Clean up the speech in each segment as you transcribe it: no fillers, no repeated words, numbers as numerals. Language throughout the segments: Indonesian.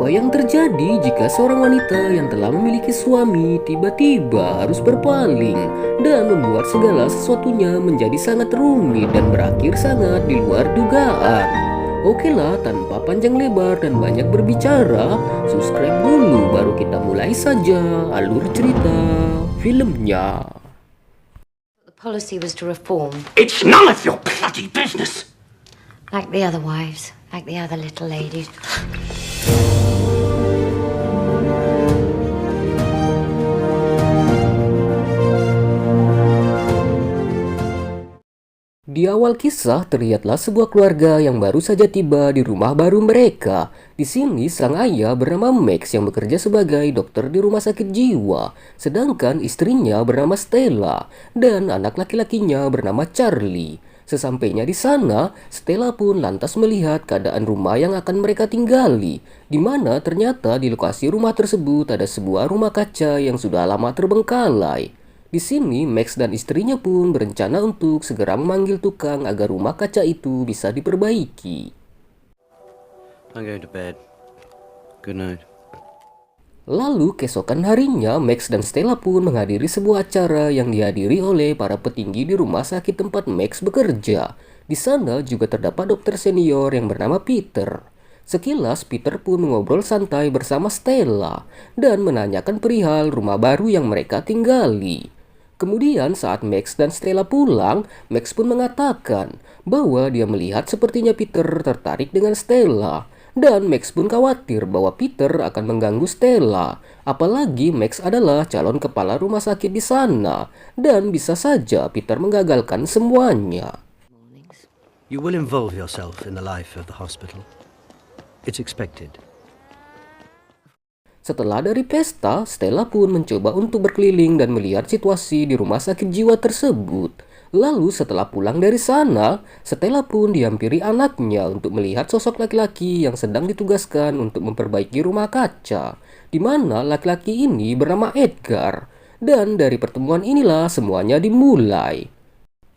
Apa yang terjadi jika seorang wanita yang telah memiliki suami tiba-tiba harus berpaling dan membuat segala sesuatunya menjadi sangat rumit dan berakhir sangat di luar dugaan? Oke lah, tanpa panjang lebar dan banyak berbicara, subscribe dulu baru kita mulai saja alur cerita filmnya. The policy was to reform, It's none of your bloody business. like the other wives, like the other little ladies. Di awal kisah terlihatlah sebuah keluarga yang baru saja tiba di rumah baru mereka. Di sini sang ayah bernama Max yang bekerja sebagai dokter di rumah sakit jiwa, sedangkan istrinya bernama Stella dan anak laki-lakinya bernama Charlie. Sesampainya di sana, Stella pun lantas melihat keadaan rumah yang akan mereka tinggali, di mana ternyata di lokasi rumah tersebut ada sebuah rumah kaca yang sudah lama terbengkalai. Di sini, Max dan istrinya pun berencana untuk segera memanggil tukang agar rumah kaca itu bisa diperbaiki. I'm going to bed. Good night. Lalu keesokan harinya, Max dan Stella pun menghadiri sebuah acara yang dihadiri oleh para petinggi di rumah sakit tempat Max bekerja. Di sana juga terdapat dokter senior yang bernama Peter. Sekilas Peter pun mengobrol santai bersama Stella dan menanyakan perihal rumah baru yang mereka tinggali. Kemudian saat Max dan Stella pulang, Max pun mengatakan bahwa dia melihat sepertinya Peter tertarik dengan Stella. Dan Max pun khawatir bahwa Peter akan mengganggu Stella. Apalagi Max adalah calon kepala rumah sakit di sana. Dan bisa saja Peter menggagalkan semuanya. You will involve yourself in the life of the hospital. It's expected. Setelah dari pesta, Stella pun mencoba untuk berkeliling dan melihat situasi di rumah sakit jiwa tersebut. Lalu setelah pulang dari sana, Stella pun dihampiri anaknya untuk melihat sosok laki-laki yang sedang ditugaskan untuk memperbaiki rumah kaca, di mana laki-laki ini bernama Edgar. Dan dari pertemuan inilah semuanya dimulai.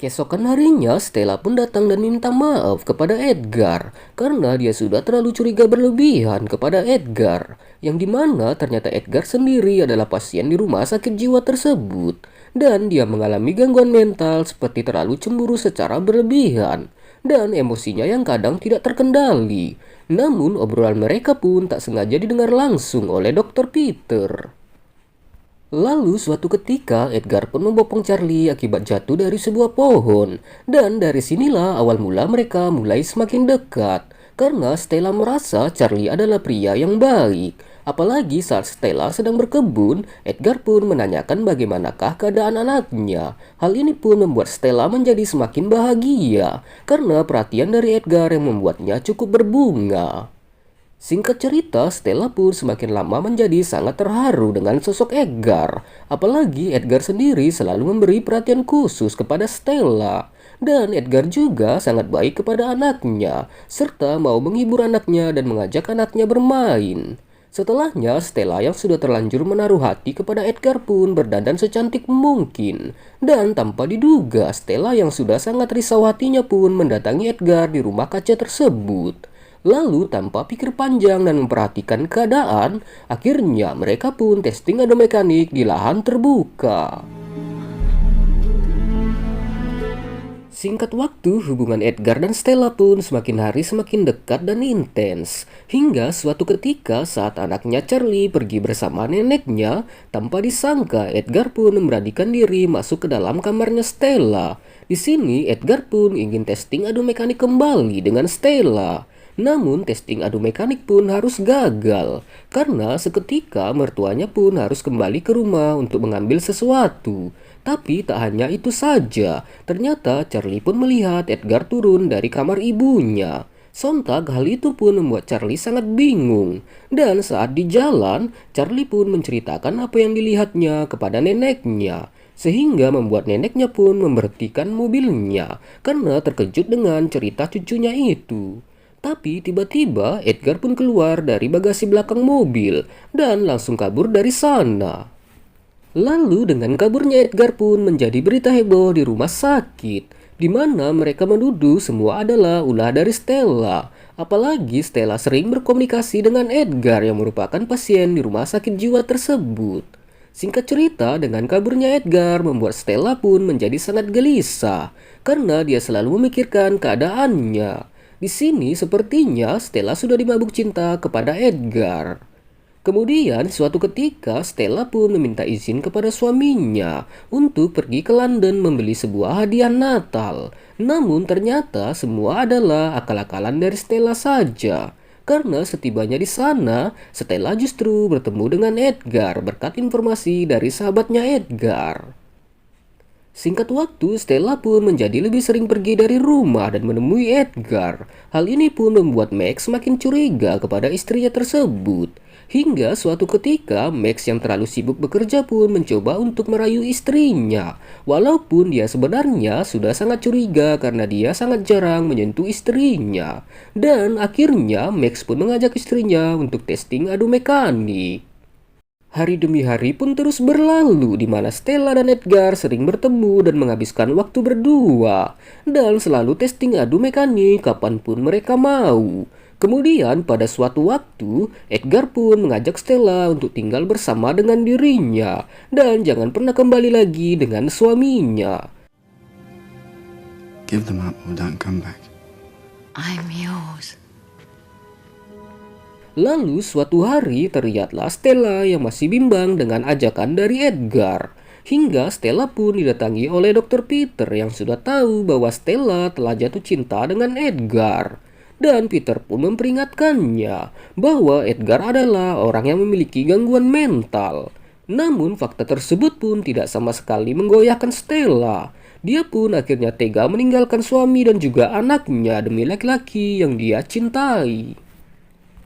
Keesokan harinya, Stella pun datang dan minta maaf kepada Edgar karena dia sudah terlalu curiga berlebihan kepada Edgar, yang dimana ternyata Edgar sendiri adalah pasien di rumah sakit jiwa tersebut dan dia mengalami gangguan mental seperti terlalu cemburu secara berlebihan dan emosinya yang kadang tidak terkendali. Namun obrolan mereka pun tak sengaja didengar langsung oleh Dr. Peter. Lalu suatu ketika Edgar pun membopong Charlie akibat jatuh dari sebuah pohon. Dan dari sinilah awal mula mereka mulai semakin dekat. Karena Stella merasa Charlie adalah pria yang baik. Apalagi saat Stella sedang berkebun, Edgar pun menanyakan bagaimanakah keadaan anaknya. Hal ini pun membuat Stella menjadi semakin bahagia. Karena perhatian dari Edgar yang membuatnya cukup berbunga. Singkat cerita, Stella pun semakin lama menjadi sangat terharu dengan sosok Edgar. Apalagi Edgar sendiri selalu memberi perhatian khusus kepada Stella. Dan Edgar juga sangat baik kepada anaknya, serta mau menghibur anaknya dan mengajak anaknya bermain. Setelahnya, Stella yang sudah terlanjur menaruh hati kepada Edgar pun berdandan secantik mungkin. Dan tanpa diduga, Stella yang sudah sangat risau hatinya pun mendatangi Edgar di rumah kaca tersebut. Lalu tanpa pikir panjang dan memperhatikan keadaan, akhirnya mereka pun testing ado mekanik di lahan terbuka. Singkat waktu, hubungan Edgar dan Stella pun semakin hari semakin dekat dan intens. Hingga suatu ketika saat anaknya Charlie pergi bersama neneknya, tanpa disangka Edgar pun memberanikan diri masuk ke dalam kamarnya Stella. Di sini Edgar pun ingin testing ado mekanik kembali dengan Stella. Namun testing adu mekanik pun harus gagal karena seketika mertuanya pun harus kembali ke rumah untuk mengambil sesuatu. Tapi tak hanya itu saja, ternyata Charlie pun melihat Edgar turun dari kamar ibunya. Sontak hal itu pun membuat Charlie sangat bingung. Dan saat di jalan, Charlie pun menceritakan apa yang dilihatnya kepada neneknya. Sehingga membuat neneknya pun memberhentikan mobilnya karena terkejut dengan cerita cucunya itu. Tapi tiba-tiba Edgar pun keluar dari bagasi belakang mobil dan langsung kabur dari sana. Lalu dengan kaburnya Edgar pun menjadi berita heboh di rumah sakit, di mana mereka menuduh semua adalah ulah dari Stella. Apalagi Stella sering berkomunikasi dengan Edgar yang merupakan pasien di rumah sakit jiwa tersebut. Singkat cerita, dengan kaburnya Edgar membuat Stella pun menjadi sangat gelisah karena dia selalu memikirkan keadaannya. Di sini sepertinya Stella sudah dimabuk cinta kepada Edgar. Kemudian suatu ketika Stella pun meminta izin kepada suaminya untuk pergi ke London membeli sebuah hadiah Natal. Namun ternyata semua adalah akal-akalan dari Stella saja. Karena setibanya di sana, Stella justru bertemu dengan Edgar berkat informasi dari sahabatnya Edgar. Singkat waktu, Stella pun menjadi lebih sering pergi dari rumah dan menemui Edgar. Hal ini pun membuat Max semakin curiga kepada istrinya tersebut. Hingga suatu ketika, Max yang terlalu sibuk bekerja pun mencoba untuk merayu istrinya. Walaupun dia sebenarnya sudah sangat curiga karena dia sangat jarang menyentuh istrinya. Dan akhirnya, Max pun mengajak istrinya untuk testing adu mekanik. Hari demi hari pun terus berlalu di mana Stella dan Edgar sering bertemu dan menghabiskan waktu berdua. Dan selalu testing adu mekanik kapanpun mereka mau. Kemudian pada suatu waktu, Edgar pun mengajak Stella untuk tinggal bersama dengan dirinya dan jangan pernah kembali lagi dengan suaminya. Give them up or don't come back. I'm yours. Lalu suatu hari terlihatlah Stella yang masih bimbang dengan ajakan dari Edgar. Hingga Stella pun didatangi oleh Dr. Peter yang sudah tahu bahwa Stella telah jatuh cinta dengan Edgar. Dan Peter pun memperingatkannya bahwa Edgar adalah orang yang memiliki gangguan mental. Namun fakta tersebut pun tidak sama sekali menggoyahkan Stella. Dia pun akhirnya tega meninggalkan suami dan juga anaknya demi laki-laki yang dia cintai.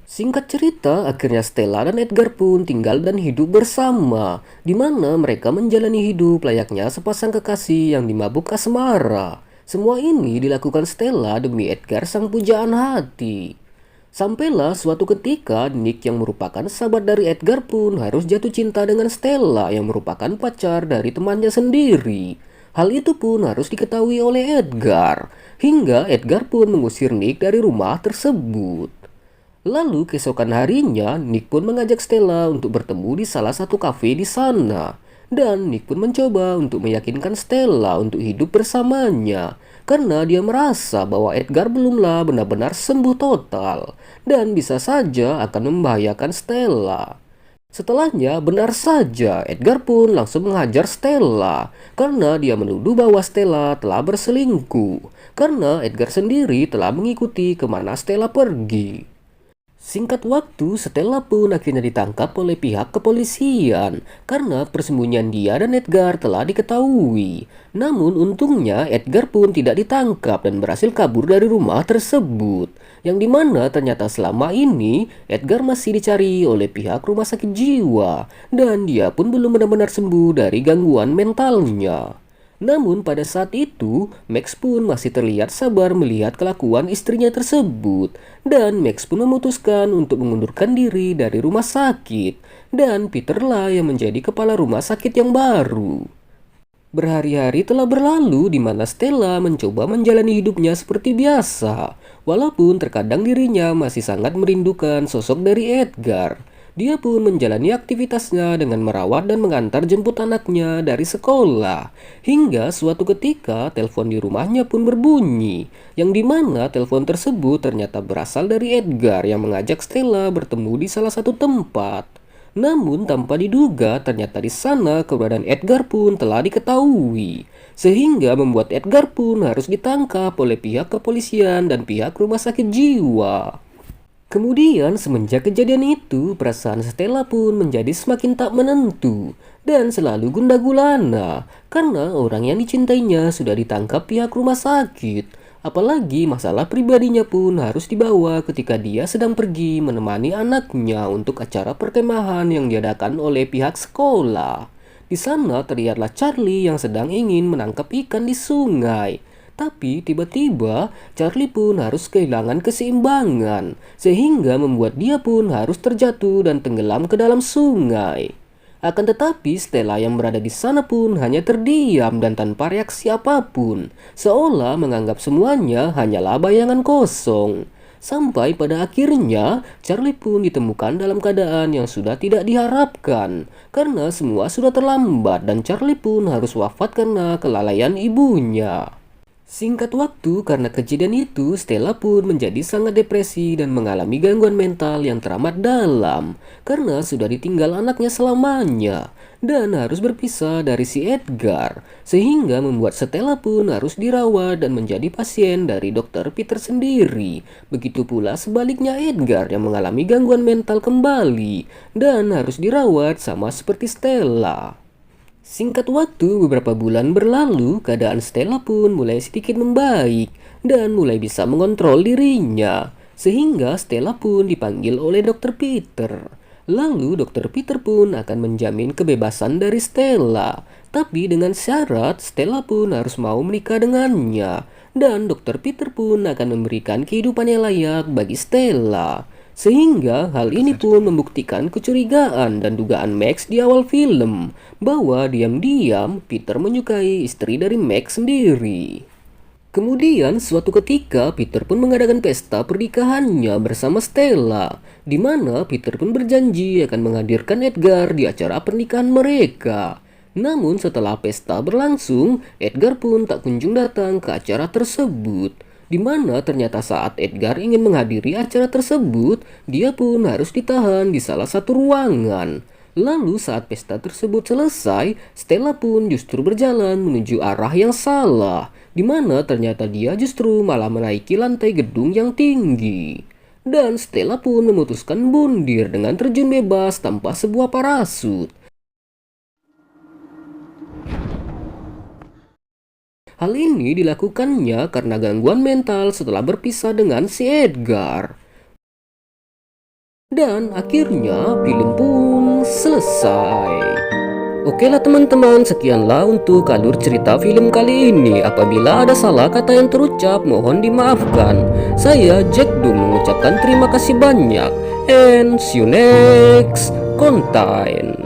Singkat cerita, akhirnya Stella dan Edgar pun tinggal dan hidup bersama, di mana mereka menjalani hidup layaknya sepasang kekasih yang dimabuk asmara. Semua ini dilakukan Stella demi Edgar sang pujaan hati. Sampailah suatu ketika Nick yang merupakan sahabat dari Edgar pun harus jatuh cinta dengan Stella yang merupakan pacar dari temannya sendiri. Hal itu pun harus diketahui oleh Edgar, hingga Edgar pun mengusir Nick dari rumah tersebut. Lalu keesokan harinya, Nick pun mengajak Stella untuk bertemu di salah satu kafe di sana. Dan Nick pun mencoba untuk meyakinkan Stella untuk hidup bersamanya. Karena dia merasa bahwa Edgar belumlah benar-benar sembuh total. Dan bisa saja akan membahayakan Stella. Setelahnya, benar saja Edgar pun langsung menghajar Stella. Karena dia menuduh bahwa Stella telah berselingkuh. Karena Edgar sendiri telah mengikuti kemana Stella pergi. Singkat waktu, Stella pun akhirnya ditangkap oleh pihak kepolisian karena persembunyian dia dan Edgar telah diketahui. Namun untungnya Edgar pun tidak ditangkap dan berhasil kabur dari rumah tersebut. Yang dimana ternyata selama ini Edgar masih dicari oleh pihak rumah sakit jiwa dan dia pun belum benar-benar sembuh dari gangguan mentalnya. Namun pada saat itu, Max pun masih terlihat sabar melihat kelakuan istrinya tersebut. Dan Max pun memutuskan untuk mengundurkan diri dari rumah sakit. Dan Peter lah yang menjadi kepala rumah sakit yang baru. Berhari-hari telah berlalu di mana Stella mencoba menjalani hidupnya seperti biasa. Walaupun terkadang dirinya masih sangat merindukan sosok dari Edgar. Dia pun menjalani aktivitasnya dengan merawat dan mengantar jemput anaknya dari sekolah. Hingga suatu ketika telepon di rumahnya pun berbunyi. Yang dimana telepon tersebut ternyata berasal dari Edgar yang mengajak Stella bertemu di salah satu tempat. Namun tanpa diduga ternyata di sana keberadaan Edgar pun telah diketahui. Sehingga membuat Edgar pun harus ditangkap oleh pihak kepolisian dan pihak rumah sakit jiwa. Kemudian semenjak kejadian itu, perasaan Stella pun menjadi semakin tak menentu dan selalu gundah gulana karena orang yang dicintainya sudah ditangkap pihak rumah sakit. Apalagi masalah pribadinya pun harus dibawa ketika dia sedang pergi menemani anaknya untuk acara perkemahan yang diadakan oleh pihak sekolah. Di sana terlihatlah Charlie yang sedang ingin menangkap ikan di sungai. Tapi tiba-tiba Charlie pun harus kehilangan keseimbangan sehingga membuat dia pun harus terjatuh dan tenggelam ke dalam sungai. Akan tetapi Stella yang berada di sana pun hanya terdiam dan tanpa reaksi apapun, seolah menganggap semuanya hanyalah bayangan kosong. Sampai pada akhirnya Charlie pun ditemukan dalam keadaan yang sudah tidak diharapkan karena semua sudah terlambat dan Charlie pun harus wafat karena kelalaian ibunya. Singkat waktu, karena kejadian itu, Stella pun menjadi sangat depresi dan mengalami gangguan mental yang teramat dalam karena sudah ditinggal anaknya selamanya dan harus berpisah dari si Edgar, sehingga membuat Stella pun harus dirawat dan menjadi pasien dari Dr. Peter sendiri. Begitu pula sebaliknya Edgar yang mengalami gangguan mental kembali dan harus dirawat sama seperti Stella. Singkat waktu, beberapa bulan berlalu, keadaan Stella pun mulai sedikit membaik dan mulai bisa mengontrol dirinya. Sehingga Stella pun dipanggil oleh Dr. Peter. Lalu Dr. Peter pun akan menjamin kebebasan dari Stella. Tapi dengan syarat Stella pun harus mau menikah dengannya. Dan Dr. Peter pun akan memberikan kehidupan yang layak bagi Stella. Sehingga hal ini pun membuktikan kecurigaan dan dugaan Max di awal film bahwa diam-diam Peter menyukai istri dari Max sendiri. Kemudian suatu ketika Peter pun mengadakan pesta pernikahannya bersama Stella, di mana Peter pun berjanji akan menghadirkan Edgar di acara pernikahan mereka. Namun setelah pesta berlangsung, Edgar pun tak kunjung datang ke acara tersebut. Di mana ternyata saat Edgar ingin menghadiri acara tersebut, dia pun harus ditahan di salah satu ruangan. Lalu saat pesta tersebut selesai, Stella pun justru berjalan menuju arah yang salah, di mana ternyata dia justru malah menaiki lantai gedung yang tinggi. Dan Stella pun memutuskan bundir dengan terjun bebas tanpa sebuah parasut. Hal ini dilakukannya karena gangguan mental setelah berpisah dengan si Edgar. Dan akhirnya film pun selesai. Oke lah teman-teman, sekianlah untuk alur cerita film kali ini. Apabila ada salah kata yang terucap, mohon dimaafkan. Saya Jack Doom mengucapkan terima kasih banyak. And see you next content.